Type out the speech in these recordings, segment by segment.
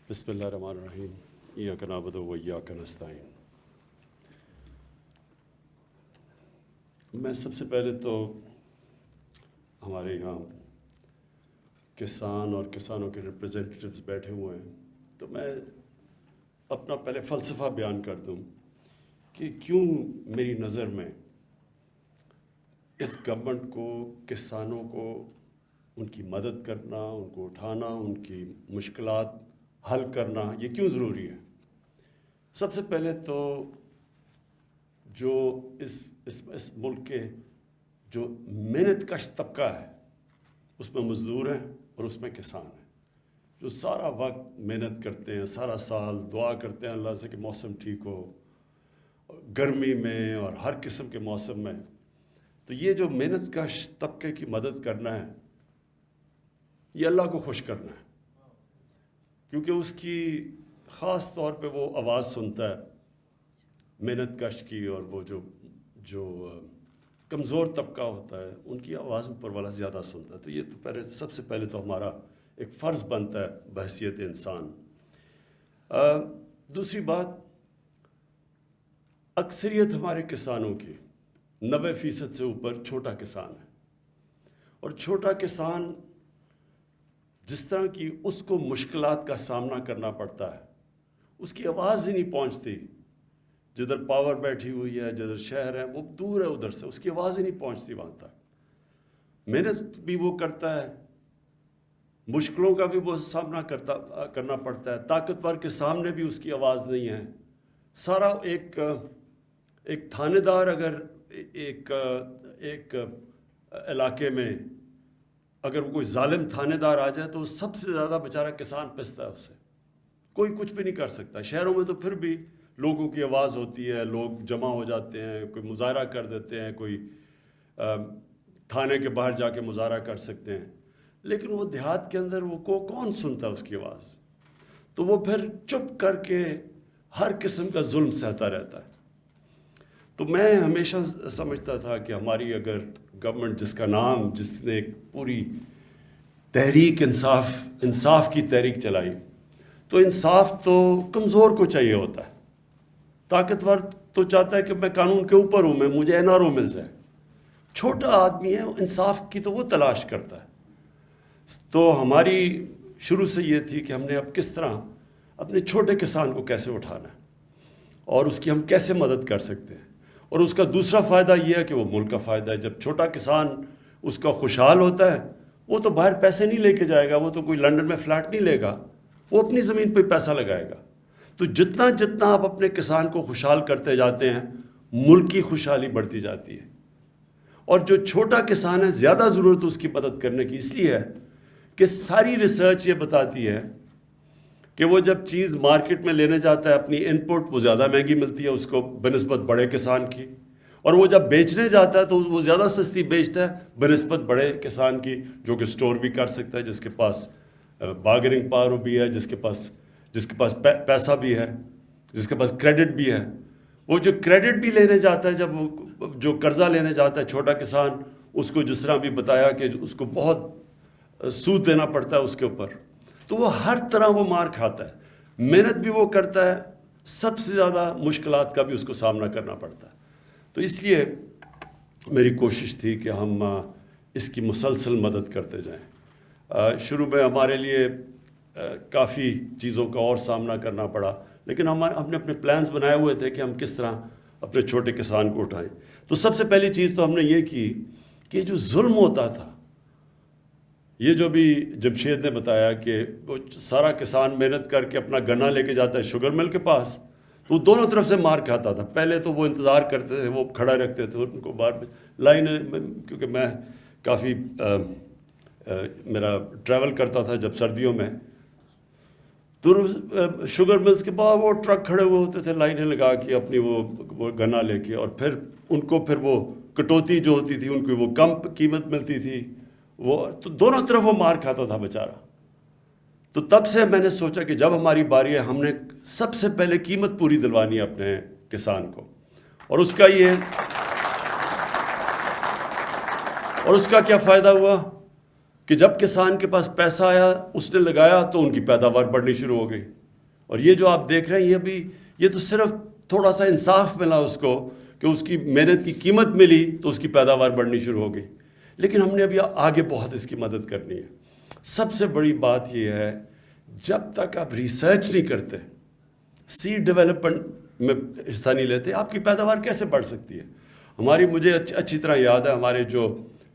بسم اللہ الرحمن الرحیم ایاک نعبد و ایاک نستعین۔ میں سب سے پہلے تو ہمارے یہاں کسان اور کسانوں کے ریپریزنٹیٹیوز بیٹھے ہوئے ہیں، تو میں اپنا پہلے فلسفہ بیان کر دوں کہ کیوں میری نظر میں اس گورنمنٹ کو کسانوں کو ان کی مدد کرنا، ان کو اٹھانا، ان کی مشکلات حل کرنا یہ کیوں ضروری ہے۔ سب سے پہلے تو جو اس ملک کے جو محنت کش طبقہ ہے اس میں مزدور ہیں اور اس میں کسان ہیں، جو سارا وقت محنت کرتے ہیں، سارا سال دعا کرتے ہیں اللہ سے کہ موسم ٹھیک ہو، گرمی میں اور ہر قسم کے موسم میں۔ تو یہ جو محنت کش طبقے کی مدد کرنا ہے یہ اللہ کو خوش کرنا ہے، کیونکہ اس کی خاص طور پہ وہ آواز سنتا ہے محنت کش کی، اور وہ جو کمزور طبقہ ہوتا ہے ان کی آواز اوپر والا زیادہ سنتا ہے۔ تو یہ تو سب سے پہلے تو ہمارا ایک فرض بنتا ہے بحیثیت انسان۔ دوسری بات، اکثریت ہمارے کسانوں کی 90% سے اوپر چھوٹا کسان ہے، اور چھوٹا کسان جس طرح کی اس کو مشکلات کا سامنا کرنا پڑتا ہے اس کی آواز ہی نہیں پہنچتی۔ جدھر پاور بیٹھی ہوئی ہے، جدھر شہر ہے، وہ دور ہے ادھر سے، اس کی آواز ہی نہیں پہنچتی وہاں تک۔ محنت بھی وہ کرتا ہے، مشکلوں کا بھی وہ سامنا کرنا پڑتا ہے، طاقتور کے سامنے بھی اس کی آواز نہیں ہے۔ سارا ایک تھانے دار اگر ایک علاقے میں اگر کوئی ظالم تھانے دار آ جائے تو وہ سب سے زیادہ بیچارہ کسان پستا ہے، اس سے کوئی کچھ بھی نہیں کر سکتا۔ شہروں میں تو پھر بھی لوگوں کی آواز ہوتی ہے، لوگ جمع ہو جاتے ہیں، کوئی مظاہرہ کر دیتے ہیں، کوئی تھانے کے باہر جا کے مظاہرہ کر سکتے ہیں، لیکن وہ دیہات کے اندر وہ کون سنتا ہے اس کی آواز؟ تو وہ پھر چپ کر کے ہر قسم کا ظلم سہتا رہتا ہے۔ تو میں ہمیشہ سمجھتا تھا کہ ہماری اگر گورنمنٹ جس نے ایک پوری تحریک انصاف کی تحریک چلائی، تو انصاف تو کمزور کو چاہیے ہوتا ہے، طاقتور تو چاہتا ہے کہ میں قانون کے اوپر ہوں، مجھے NRO مل جائے۔ چھوٹا آدمی ہے، انصاف کی تو وہ تلاش کرتا ہے۔ تو ہماری شروع سے یہ تھی کہ ہم نے اب کس طرح اپنے چھوٹے کسان کو کیسے اٹھانا ہے اور اس کی ہم کیسے مدد کر سکتے ہیں۔ اور اس کا دوسرا فائدہ یہ ہے کہ وہ ملک کا فائدہ ہے۔ جب چھوٹا کسان اس کا خوشحال ہوتا ہے، وہ تو باہر پیسے نہیں لے کے جائے گا، وہ تو کوئی لنڈن میں فلیٹ نہیں لے گا، وہ اپنی زمین پہ پیسہ لگائے گا۔ تو جتنا آپ اپنے کسان کو خوشحال کرتے جاتے ہیں، ملک کی خوشحالی بڑھتی جاتی ہے۔ اور جو چھوٹا کسان ہے زیادہ ضرورت اس کی مدد کرنے کی اس لیے ہے کہ ساری ریسرچ یہ بتاتی ہے کہ وہ جب چیز مارکیٹ میں لینے جاتا ہے اپنی انپوٹ، وہ زیادہ مہنگی ملتی ہے اس کو بنسبت بڑے کسان کی، اور وہ جب بیچنے جاتا ہے تو وہ زیادہ سستی بیچتا ہے بنسبت بڑے کسان کی، جو کہ سٹور بھی کر سکتا ہے، جس کے پاس بارگیننگ پاور بھی ہے، جس کے پاس پیسہ بھی ہے، جس کے پاس کریڈٹ بھی ہے۔ وہ جو کریڈٹ بھی لینے جاتا ہے، جب وہ جو قرضہ لینے جاتا ہے چھوٹا کسان، اس کو جس طرح بھی بتایا کہ اس کو بہت سود دینا پڑتا ہے اس کے اوپر، تو وہ ہر طرح وہ مار کھاتا ہے۔ محنت بھی وہ کرتا ہے، سب سے زیادہ مشکلات کا بھی اس کو سامنا کرنا پڑتا ہے۔ تو اس لیے میری کوشش تھی کہ ہم اس کی مسلسل مدد کرتے جائیں۔ شروع میں ہمارے لیے کافی چیزوں کا اور سامنا کرنا پڑا، لیکن ہم نے اپنے پلانز بنائے ہوئے تھے کہ ہم کس طرح اپنے چھوٹے کسان کو اٹھائیں۔ تو سب سے پہلی چیز تو ہم نے یہ کی کہ جو ظلم ہوتا تھا، یہ جو بھی جمشید نے بتایا کہ وہ سارا کسان محنت کر کے اپنا گنا لے کے جاتا ہے شوگر مل کے پاس، تو وہ دونوں طرف سے مار کھاتا تھا۔ پہلے تو وہ انتظار کرتے تھے، وہ کھڑا رکھتے تھے ان کو باہر لائن، کیونکہ میں کافی میرا ٹریول کرتا تھا جب سردیوں میں، تو شوگر ملز کے بعد وہ ٹرک کھڑے ہوئے ہوتے تھے لائنیں لگا کے اپنی وہ گنا لے کے، اور پھر ان کو پھر وہ کٹوتی جو ہوتی تھی ان کی وہ کم قیمت ملتی تھی، وہ تو دونوں طرف وہ مار کھاتا تھا بیچارہ۔ تو تب سے میں نے سوچا کہ جب ہماری باری ہے ہم نے سب سے پہلے قیمت پوری دلوانی ہے اپنے کسان کو، اور اس کا کیا فائدہ ہوا کہ جب کسان کے پاس پیسہ آیا اس نے لگایا تو ان کی پیداوار بڑھنی شروع ہو گئی. اور یہ جو آپ دیکھ رہے ہیں یہ تو صرف تھوڑا سا انصاف ملا اس کو کہ اس کی محنت کی قیمت ملی تو اس کی پیداوار بڑھنی شروع ہو گئی. لیکن ہم نے ابھی آگے بہت اس کی مدد کرنی ہے. سب سے بڑی بات یہ ہے جب تک آپ ریسرچ نہیں کرتے, سیڈ ڈیولپمنٹ میں حصہ نہیں لیتے, آپ کی پیداوار کیسے بڑھ سکتی ہے؟ مجھے اچھی طرح یاد ہے ہمارے جو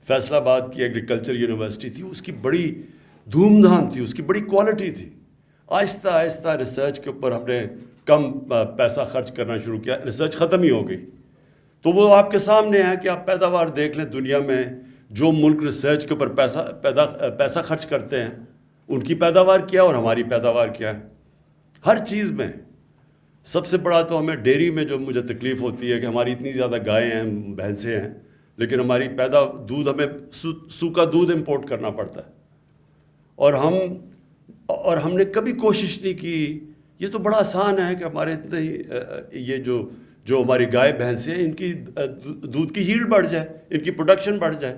فیصل آباد کی ایگریکلچر یونیورسٹی تھی, اس کی بڑی دھوم دھام تھی, اس کی بڑی کوالٹی تھی. آہستہ آہستہ ریسرچ کے اوپر ہم نے کم پیسہ خرچ کرنا شروع کیا, ریسرچ ختم ہی ہو گئی. تو وہ آپ کے سامنے ہے کہ آپ پیداوار دیکھ لیں, دنیا میں جو ملک ریسرچ کے اوپر پیسہ خرچ کرتے ہیں ان کی پیداوار کیا اور ہماری پیداوار کیا ہے. ہر چیز میں سب سے بڑا تو ہمیں ڈیری میں جو مجھے تکلیف ہوتی ہے کہ ہماری اتنی زیادہ گائیں ہیں, بھینسیں ہیں, لیکن ہماری دودھ ہمیں سوکھا دودھ امپورٹ کرنا پڑتا ہے. اور ہم نے کبھی کوشش نہیں کی. یہ تو بڑا آسان ہے کہ ہمارے اتنے یہ جو ہماری گائے بھینسیں ہیں ان کی دودھ کی ییلڈ بڑھ جائے, ان کی پروڈکشن بڑھ جائے.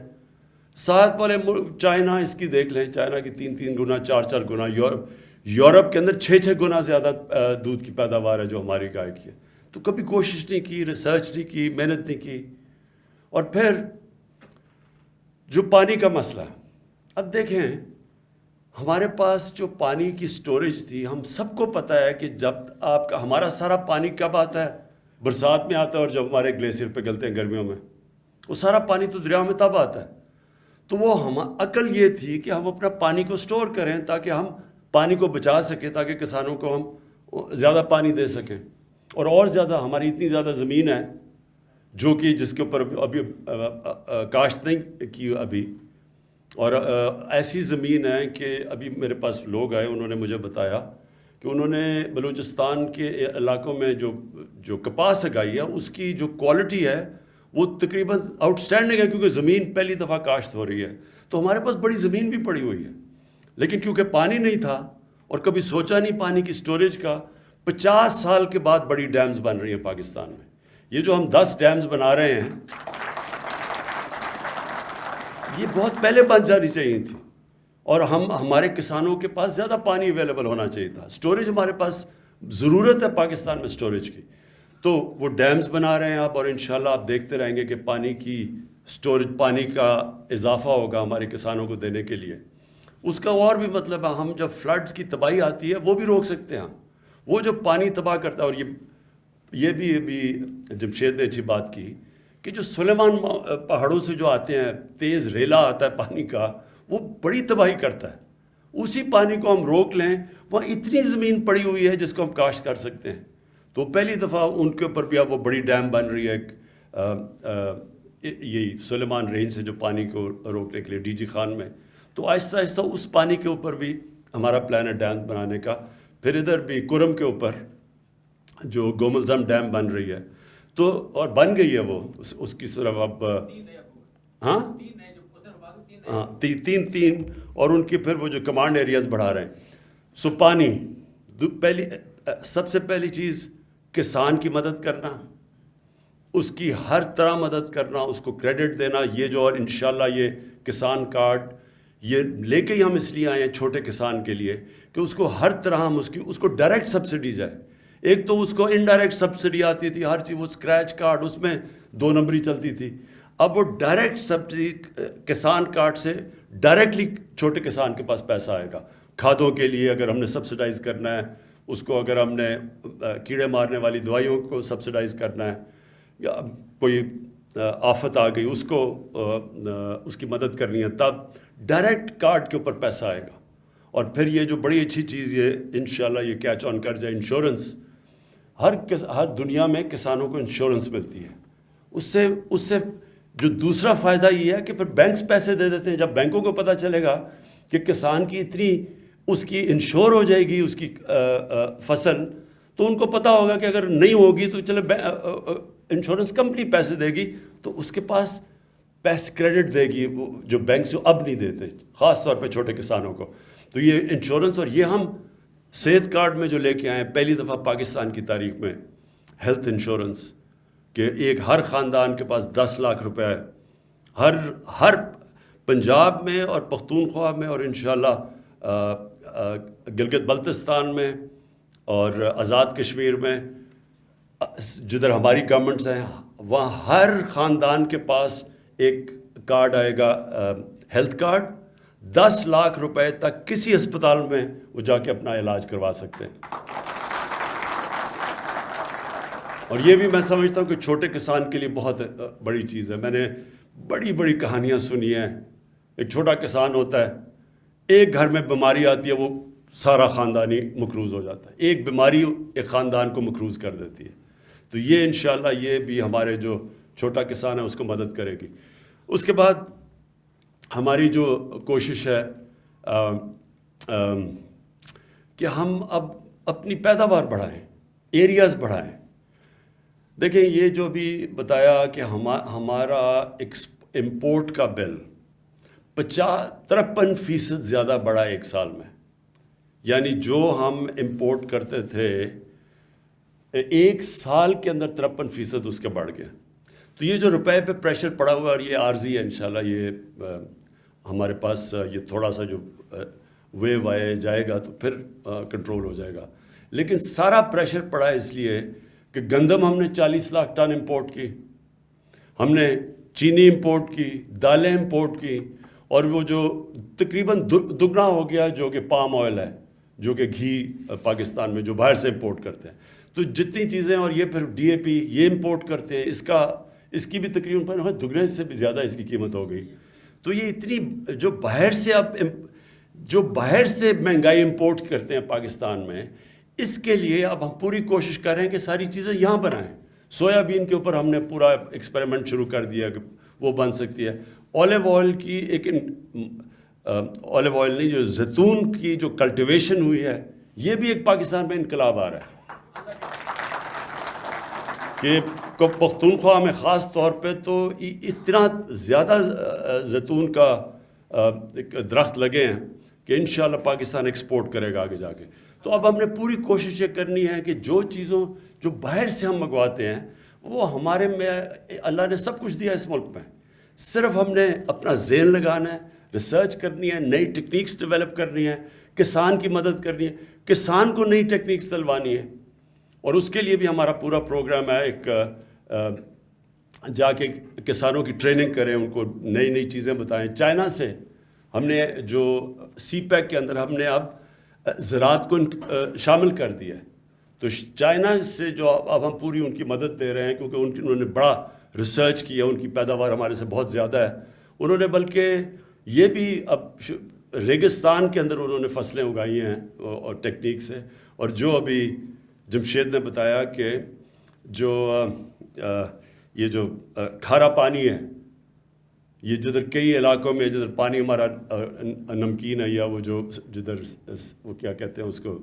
ساتھ والے چائنا اس کی دیکھ لیں, چائنا کی 3 گنا 4 گنا, یورپ کے اندر 6 گنا زیادہ دودھ کی پیداوار ہے جو ہماری گائے کی ہے. تو کبھی کوشش نہیں کی, ریسرچ نہیں کی, محنت نہیں کی. اور پھر جو پانی کا مسئلہ, اب دیکھیں ہمارے پاس جو پانی کی سٹوریج تھی, ہم سب کو پتہ ہے کہ جب ہمارا سارا پانی کب آتا ہے؟ برسات میں آتا ہے, اور جب ہمارے گلیشیئر پہ گلتے ہیں گرمیوں میں, وہ سارا پانی تو دریا میں تب آتا ہے. تو وہ عقل یہ تھی کہ ہم اپنا پانی کو سٹور کریں تاکہ ہم پانی کو بچا سکیں, تاکہ کسانوں کو ہم زیادہ پانی دے سکیں. اور زیادہ ہماری اتنی زیادہ زمین ہے جو کہ جس کے اوپر ابھی کاشت نہیں کی ابھی, اور ایسی زمین ہے کہ ابھی میرے پاس لوگ آئے, انہوں نے مجھے بتایا کہ انہوں نے بلوچستان کے علاقوں میں جو کپاس اگائی ہے اس کی جو کوالٹی ہے وہ تقریباً آؤٹ اسٹینڈنگ ہے, کیونکہ زمین پہلی دفعہ کاشت ہو رہی ہے. تو ہمارے پاس بڑی زمین بھی پڑی ہوئی ہے, لیکن کیونکہ پانی نہیں تھا اور کبھی سوچا نہیں پانی کی سٹوریج کا, 50 سال کے بعد بڑی ڈیمز بن رہی ہیں پاکستان میں. یہ جو ہم 10 ڈیمز بنا رہے ہیں یہ بہت پہلے بن جانی چاہیے تھی, اور ہمارے کسانوں کے پاس زیادہ پانی اویلیبل ہونا چاہیے تھا. سٹوریج ہمارے پاس ضرورت ہے پاکستان میں سٹوریج کی, تو وہ ڈیمز بنا رہے ہیں آپ, اور انشاءاللہ آپ دیکھتے رہیں گے کہ پانی کی سٹوریج, پانی کا اضافہ ہوگا ہمارے کسانوں کو دینے کے لیے. اس کا اور بھی مطلب ہے, ہم جب فلڈز کی تباہی آتی ہے وہ بھی روک سکتے ہیں. وہ جو پانی تباہ کرتا ہے, اور یہ بھی ابھی جمشید نے اچھی بات کی کہ جو سلیمان پہاڑوں سے جو آتے ہیں, تیز ریلا آتا ہے پانی کا, وہ بڑی تباہی کرتا ہے. اسی پانی کو ہم روک لیں, وہاں اتنی زمین پڑی ہوئی ہے جس کو ہم کاشت کر سکتے ہیں. تو پہلی دفعہ ان کے اوپر بھی اب وہ بڑی ڈیم بن رہی ہے, یہی سلیمان رینج سے جو پانی کو روکنے کے لیے ڈی جی خان میں. تو آہستہ آہستہ اس پانی کے اوپر بھی ہمارا پلان ہے ڈیم بنانے کا. پھر ادھر بھی کرم کے اوپر جو گوملزم ڈیم بن رہی ہے, تو اور بن گئی ہے وہ, اس کی صرف اب ہاں 3 اور ان کی پھر وہ جو کمانڈ ایریاز بڑھا رہے ہیں. سو پانی سب سے پہلی چیز کسان کی مدد کرنا, اس کی ہر طرح مدد کرنا, اس کو کریڈٹ دینا. یہ جو, اور انشاءاللہ یہ کسان کارڈ یہ لے کے ہی ہم اس لیے آئے ہیں چھوٹے کسان کے لیے کہ اس کو ہر طرح ہم اس کو ڈائریکٹ سبسڈی جائے. ایک تو اس کو انڈائریکٹ سبسڈی آتی تھی ہر چیز, وہ اسکریچ کارڈ اس میں 2 نمبری چلتی تھی. اب وہ ڈائریکٹ سبسڈی کسان کارڈ سے ڈائریکٹلی چھوٹے کسان کے پاس پیسہ آئے گا. کھادوں کے لیے اگر ہم نے سبسڈائز کرنا ہے اس کو, اگر ہم نے کیڑے مارنے والی دوائیوں کو سبسڈائز کرنا ہے, یا کوئی آفت آ گئی اس کو اس کی مدد کرنی ہے, تب ڈائریکٹ کارڈ کے اوپر پیسہ آئے گا. اور پھر یہ جو بڑی اچھی چیز یہ انشاءاللہ یہ کیچ آن کر جائے, انشورنس. ہر دنیا میں کسانوں کو انشورنس ملتی ہے. اس سے جو دوسرا فائدہ یہ ہے کہ پھر بینکس پیسے دے دیتے ہیں. جب بینکوں کو پتہ چلے گا کہ کسان کی اتنی اس کی انشور ہو جائے گی اس کی فصل, تو ان کو پتہ ہوگا کہ اگر نہیں ہوگی تو چلے انشورنس کمپنی پیسے دے گی, تو اس کے پاس پیسے کریڈٹ دے گی جو بینک سے اب نہیں دیتے, خاص طور پہ چھوٹے کسانوں کو. تو یہ انشورنس, اور یہ ہم صحت کارڈ میں جو لے کے آئے ہیں پہلی دفعہ پاکستان کی تاریخ میں, ہیلتھ انشورنس, کہ ہر خاندان کے پاس 10 لاکھ روپے ہر پنجاب میں اور پختونخوا میں اور انشاءاللہ گلگت بلتستان میں اور آزاد کشمیر میں جدھر ہماری گورنمنٹس ہیں وہاں ہر خاندان کے پاس ایک کارڈ آئے گا، ہیلتھ کارڈ. 10 لاکھ روپے تک کسی ہسپتال میں وہ جا کے اپنا علاج کروا سکتے ہیں. اور یہ بھی میں سمجھتا ہوں کہ چھوٹے کسان کے لیے بہت بڑی چیز ہے. میں نے بڑی بڑی کہانیاں سنی ہیں. ایک چھوٹا کسان ہوتا ہے، ایک گھر میں بیماری آتی ہے، وہ سارا خاندانی مقروض ہو جاتا ہے. ایک بیماری ایک خاندان کو مقروض کر دیتی ہے. تو یہ انشاءاللہ یہ بھی ہمارے جو چھوٹا کسان ہے اس کو مدد کرے گی. اس کے بعد ہماری جو کوشش ہے کہ ہم اب اپنی پیداوار بڑھائیں، ایریاز بڑھائیں. دیکھیں یہ جو بھی بتایا کہ ہمارا امپورٹ کا بل 53% زیادہ بڑھا ایک سال میں. یعنی جو ہم امپورٹ کرتے تھے ایک سال کے اندر 53% اس کا بڑھ گیا. تو یہ جو روپے پہ پریشر پڑا ہوا اور یہ عارضی ہے، انشاءاللہ یہ ہمارے پاس یہ تھوڑا سا جو ویو آئے جائے گا تو پھر کنٹرول ہو جائے گا. لیکن سارا پریشر پڑا ہے اس لیے کہ گندم ہم نے 40 لاکھ ٹن امپورٹ کی، ہم نے چینی امپورٹ کی، دالیں امپورٹ کی، اور وہ جو تقریباً دگنا ہو گیا جو کہ پام آئل ہے، جو کہ گھی پاکستان میں جو باہر سے امپورٹ کرتے ہیں. تو جتنی چیزیں، اور یہ پھر ڈی اے پی یہ امپورٹ کرتے ہیں، اس کی بھی تقریباً دگنے سے بھی زیادہ اس کی قیمت ہو گئی. تو یہ اتنی جو باہر سے مہنگائی امپورٹ کرتے ہیں پاکستان میں، اس کے لیے اب ہم پوری کوشش کر رہے ہیں کہ ساری چیزیں یہاں بنائیں. سویا بین کے اوپر ہم نے پورا ایکسپیریمنٹ شروع کر دیا کہ وہ بن سکتی ہے. اولیو آئل کی اولیو آئل نہیں، جو زیتون کی جو کلٹیویشن ہوئی ہے، یہ بھی ایک پاکستان میں انقلاب آ رہا ہے کہ پختونخوا میں خاص طور پہ تو اتنا زیادہ زیتون کا درخت لگے ہیں کہ انشاءاللہ پاکستان ایکسپورٹ کرے گا آگے جا کے. تو اب ہم نے پوری کوشش یہ کرنی ہے کہ جو باہر سے ہم منگواتے ہیں وہ ہمارے میں اللہ نے سب کچھ دیا اس ملک میں. صرف ہم نے اپنا ذہن لگانا ہے، ریسرچ کرنی ہے، نئی ٹیکنیکس ڈیولپ کرنی ہے، کسان کی مدد کرنی ہے، کسان کو نئی ٹیکنیکس دلوانی ہے. اور اس کے لیے بھی ہمارا پورا پروگرام ہے، ایک جا کے کسانوں کی ٹریننگ کریں، ان کو نئی نئی چیزیں بتائیں. چائنا سے ہم نے جو سی پیک کے اندر ہم نے اب زراعت کو شامل کر دیا ہے. تو چائنا سے جو اب ہم پوری ان کی مدد دے رہے ہیں، کیونکہ انہوں نے بڑا ریسرچ کیا، ان کی پیداوار ہمارے سے بہت زیادہ ہے. انہوں نے بلکہ یہ بھی اب ریگستان کے اندر انہوں نے فصلیں اگائی ہیں اور ٹیکنیک سے. اور جو ابھی جمشید نے بتایا کہ یہ جو کھارا پانی ہے، یہ جدھر کئی علاقوں میں جدھر پانی ہمارا نمکین ہے، یا وہ جدھر وہ کیا کہتے ہیں اس کو،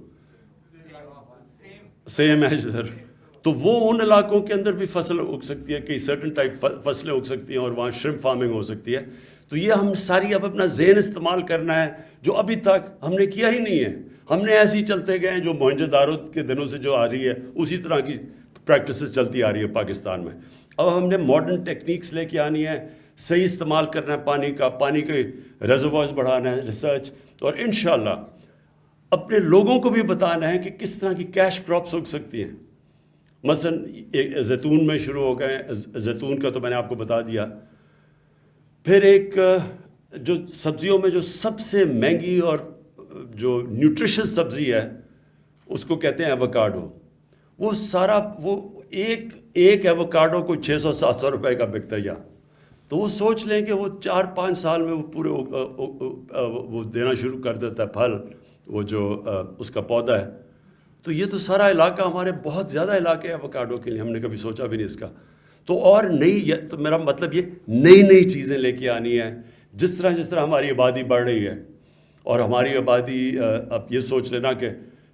سیم ہے جدھر، تو وہ ان علاقوں کے اندر بھی فصل اگ سکتی ہے، کئی سرٹن ٹائپ فصلیں اگ سکتی ہیں، اور وہاں شرمپ فارمنگ ہو سکتی ہے. تو یہ ہم ساری اب اپنا ذہن استعمال کرنا ہے جو ابھی تک ہم نے کیا ہی نہیں ہے. ہم نے ایسے ہی چلتے گئے ہیں، جو موہنجو دارو کے دنوں سے جو آ رہی ہے اسی طرح کی پریکٹسز چلتی آ رہی ہے پاکستان میں. اب ہم نے ماڈرن ٹیکنیکس لے کے آنی ہے، صحیح استعمال کرنا ہے پانی کے ریزروائرز بڑھانا ہے، ریسرچ، اور انشاءاللہ اپنے لوگوں کو بھی بتانا ہے کہ کس طرح کی کیش کراپس اگ سکتی ہیں. مثلا زیتون میں شروع ہو گئے، زیتون کا تو میں نے آپ کو بتا دیا. پھر ایک جو سبزیوں میں جو سب سے مہنگی اور جو نیوٹریشس سبزی ہے اس کو کہتے ہیں ایووکاڈو. وہ ایک ایووکاڈو کو 600-700 روپے کا بکتا ہے یہاں. تو وہ سوچ لیں کہ وہ 4-5 سال میں وہ پورے وہ دینا شروع کر دیتا ہے پھل، وہ جو اس کا پودا ہے. تو یہ تو سارا علاقہ ہمارے بہت زیادہ علاقے ہیں ایووکاڈو کے لیے، ہم نے کبھی سوچا بھی نہیں اس کا. تو اور تو میرا مطلب یہ نئی چیزیں لے کے آنی ہے. جس طرح ہماری آبادی بڑھ رہی ہے، اور ہماری آبادی اب یہ سوچ لینا کہ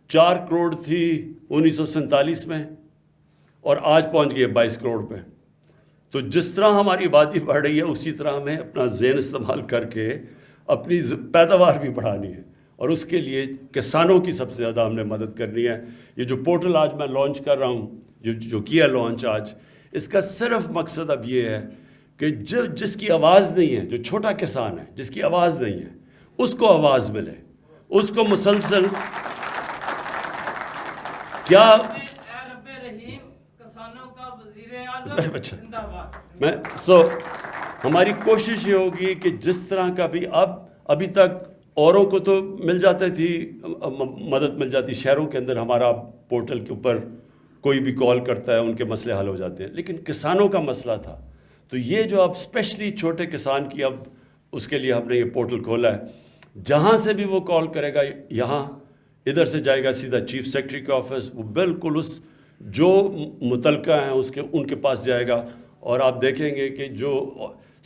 4 کروڑ تھی 1947 میں، اور آج پہنچ گئی ہے 22 کروڑ پہ. تو جس طرح ہماری آبادی بڑھ رہی ہے اسی طرح ہمیں اپنا ذہن استعمال کر کے اپنی پیداوار بھی بڑھانی ہے. اور اس کے لیے کسانوں کی سب سے زیادہ ہم نے مدد کرنی ہے. یہ جو پورٹل آج میں لانچ کر رہا ہوں، جو کیا لانچ آج، اس کا صرف مقصد اب یہ ہے کہ جس کی آواز نہیں ہے، جو چھوٹا کسان ہے جس کی آواز نہیں ہے، اس کو آواز ملے، اس کو مسلسل کیا ہماری کوشش یہ ہوگی کہ جس طرح کا بھی ابھی تک اوروں کو تو مل جاتی تھی، مدد مل جاتی، شہروں کے اندر ہمارا پورٹل کے اوپر کوئی بھی کال کرتا ہے، ان کے مسئلے حل ہو جاتے ہیں، لیکن کسانوں کا مسئلہ تھا، تو یہ جو اب اسپیشلی چھوٹے کسان کی اب اس کے لیے ہم نے یہ پورٹل کھولا ہے، جہاں سے بھی وہ کال کرے گا، یہاں ادھر سے جائے گا سیدھا چیف سیکرٹری کے آفس، وہ بالکل اس جو متعلقہ ہیں ان کے پاس جائے گا، اور آپ دیکھیں گے کہ جو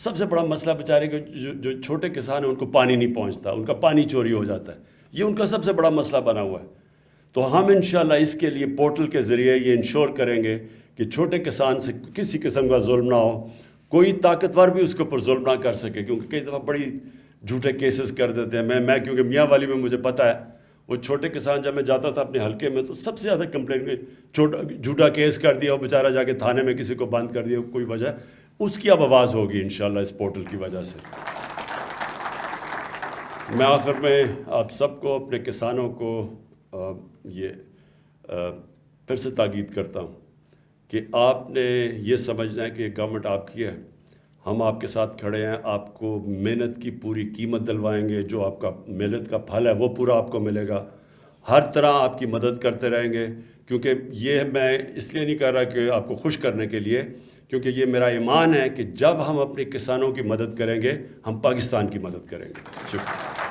سب سے بڑا مسئلہ بیچارے کے جو چھوٹے کسان ہیں ان کو پانی نہیں پہنچتا، ان کا پانی چوری ہو جاتا ہے، یہ ان کا سب سے بڑا مسئلہ بنا ہوا ہے۔ تو ہم انشاءاللہ اس کے لیے پورٹل کے ذریعے یہ انشور کریں گے کہ چھوٹے کسان سے کسی قسم کا ظلم نہ ہو، کوئی طاقتور بھی اس کے اوپر ظلم نہ کر سکے، کیونکہ کئی دفعہ بڑی جھوٹے کیسز کر دیتے ہیں۔ میں کیونکہ میاں والی میں مجھے پتہ ہے، وہ چھوٹے کسان جب میں جاتا تھا اپنے حلقے میں تو سب سے زیادہ کمپلین جھوٹا کیس کر دیا، وہ بیچارہ جا کے تھانے میں کسی کو بند کر دیا، کوئی وجہ، اس کی اب آواز ہوگی انشاءاللہ اس پورٹل کی وجہ سے۔ میں آخر میں آپ سب کو، اپنے کسانوں کو یہ پھر سے تاکید کرتا ہوں کہ آپ نے یہ سمجھنا ہے کہ گورنمنٹ آپ کی ہے، ہم آپ کے ساتھ کھڑے ہیں، آپ کو محنت کی پوری قیمت دلوائیں گے، جو آپ کا محنت کا پھل ہے وہ پورا آپ کو ملے گا، ہر طرح آپ کی مدد کرتے رہیں گے، کیونکہ یہ میں اس لیے نہیں کر رہا کہ آپ کو خوش کرنے کے لیے، کیونکہ یہ میرا ایمان ہے کہ جب ہم اپنے کسانوں کی مدد کریں گے، ہم پاکستان کی مدد کریں گے۔ شکریہ۔